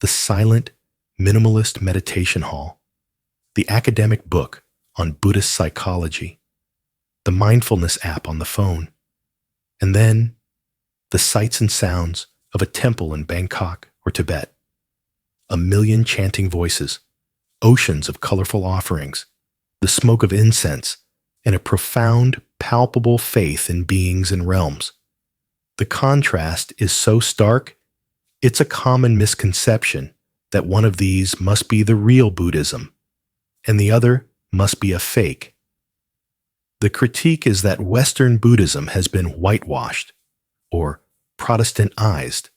the silent, minimalist meditation hall, the academic book on Buddhist psychology, the mindfulness app on the phone, and then the sights and sounds of a temple in Bangkok or Tibet, a million chanting voices, oceans of colorful offerings, the smoke of incense, and a profound, palpable faith in beings and realms. The contrast is so stark, it's a common misconception that one of these must be the real Buddhism, and the other must be a fake. The critique is that Western Buddhism has been whitewashed, or Protestant-ized,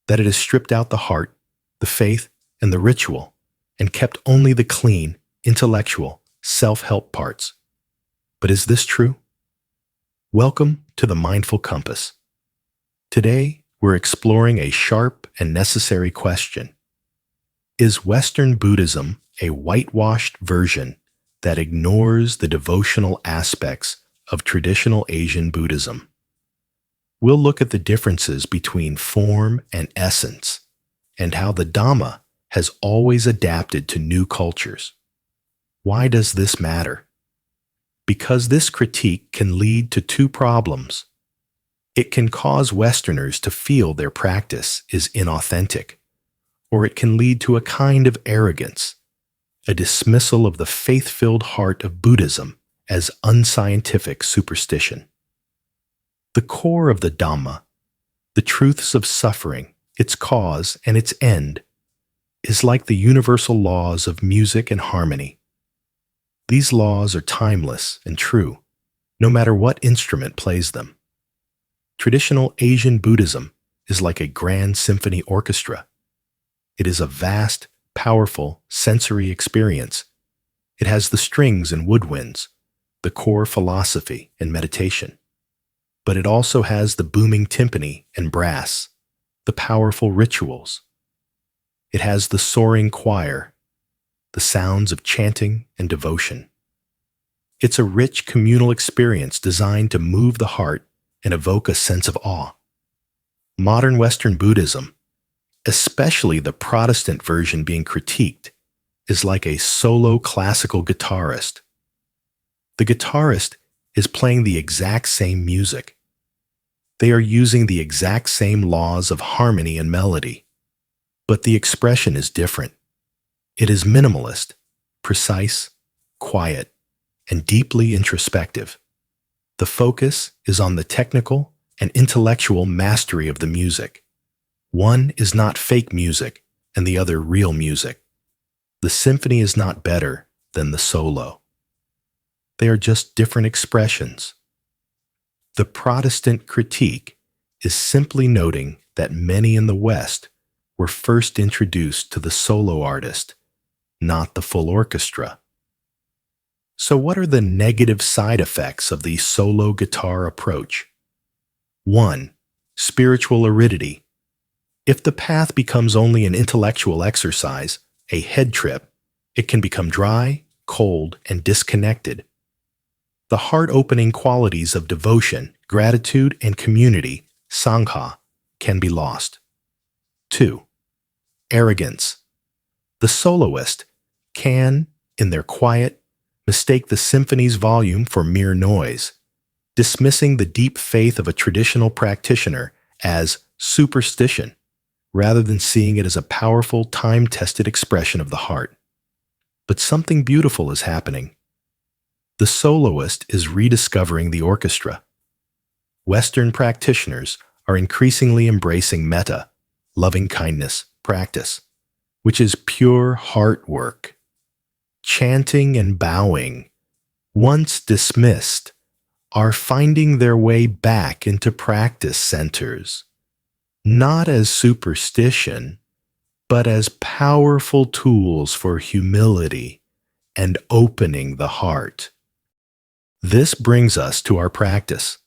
that it has stripped out the heart, the faith, and the ritual, and kept only the clean, intellectual, self-help parts. But is this true? Welcome to the Mindful Compass. Today, we're exploring a sharp and necessary question. Is Western Buddhism a whitewashed version that ignores the devotional aspects of traditional Asian Buddhism? We'll look at the differences between form and essence, and how the Dhamma has always adapted to new cultures. Why does this matter? Because this critique can lead to two problems. It can cause Westerners to feel their practice is inauthentic, or it can lead to a kind of arrogance, a dismissal of the faith-filled heart of Buddhism as unscientific superstition. The core of the Dhamma, the truths of suffering, its cause and its end, is like the universal laws of music and harmony. These laws are timeless and true, no matter what instrument plays them. Traditional Asian Buddhism is like a grand symphony orchestra. It is a vast, powerful sensory experience. It has the strings and woodwinds, the core philosophy and meditation. But it also has the booming timpani and brass, the powerful rituals. It has the soaring choir, the sounds of chanting and devotion. It's a rich communal experience designed to move the heart and evoke a sense of awe. Modern Western Buddhism, especially the Protestant version being critiqued, is like a solo classical guitarist. The guitarist is playing the exact same music. They are using the exact same laws of harmony and melody, but the expression is different. It is minimalist, precise, quiet, and deeply introspective. The focus is on the technical and intellectual mastery of the music. One is not fake music and the other real music. The symphony is not better than the solo. They are just different expressions. The Protestant critique is simply noting that many in the West were first introduced to the solo artist, not the full orchestra. So what are the negative side effects of the solo guitar approach? 1. Spiritual aridity. If the path becomes only an intellectual exercise, a head trip, it can become dry, cold, and disconnected. The heart-opening qualities of devotion, gratitude, and community, sangha, can be lost. 2. Arrogance. The soloist can, in their quiet, mistake the symphony's volume for mere noise, dismissing the deep faith of a traditional practitioner as superstition, rather than seeing it as a powerful, time-tested expression of the heart. But something beautiful is happening. The soloist is rediscovering the orchestra. Western practitioners are increasingly embracing metta, loving-kindness, practice, which is pure heart work. Chanting and bowing, once dismissed, are finding their way back into practice centers, not as superstition, but as powerful tools for humility and opening the heart. This brings us to our practice.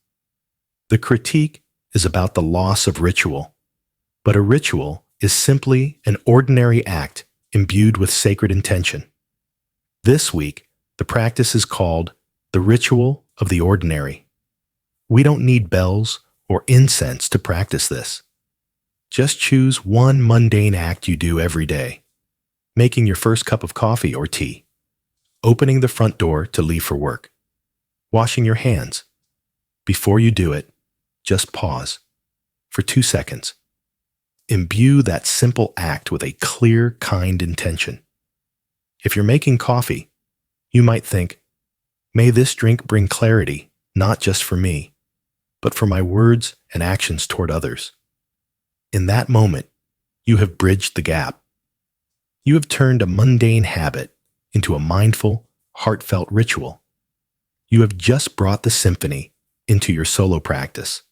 The critique is about the loss of ritual, but a ritual is simply an ordinary act imbued with sacred intention. This week, the practice is called the ritual of the ordinary. We don't need bells or incense to practice this. Just choose one mundane act you do every day. Making your first cup of coffee or tea. Opening the front door to leave for work. Washing your hands. Before you do it, just pause for 2 seconds. Imbue that simple act with a clear, kind intention. If you're making coffee, you might think, may this drink bring clarity, not just for me, but for my words and actions toward others. In that moment, you have bridged the gap. You have turned a mundane habit into a mindful, heartfelt ritual. You have just brought the symphony into your solo practice.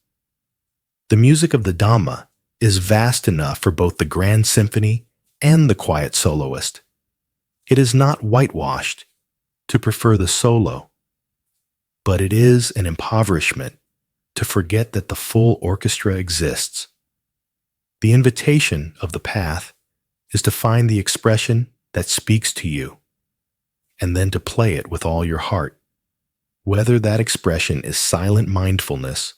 The music of the Dhamma is vast enough for both the grand symphony and the quiet soloist. It is not whitewashed to prefer the solo, but it is an impoverishment to forget that the full orchestra exists. The invitation of the path is to find the expression that speaks to you, and then to play it with all your heart, whether that expression is silent mindfulness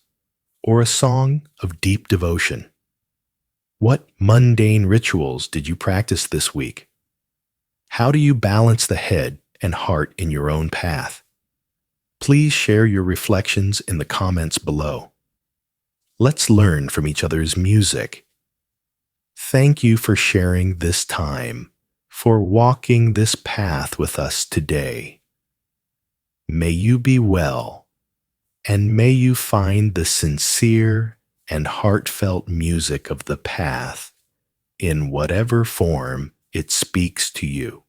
or a song of deep devotion. What mundane rituals did you practice this week? How do you balance the head and heart in your own path? Please share your reflections in the comments below. Let's learn from each other's music. Thank you for sharing this time, for walking this path with us today. May you be well, and may you find the sincere and heartfelt music of the path in whatever form it speaks to you.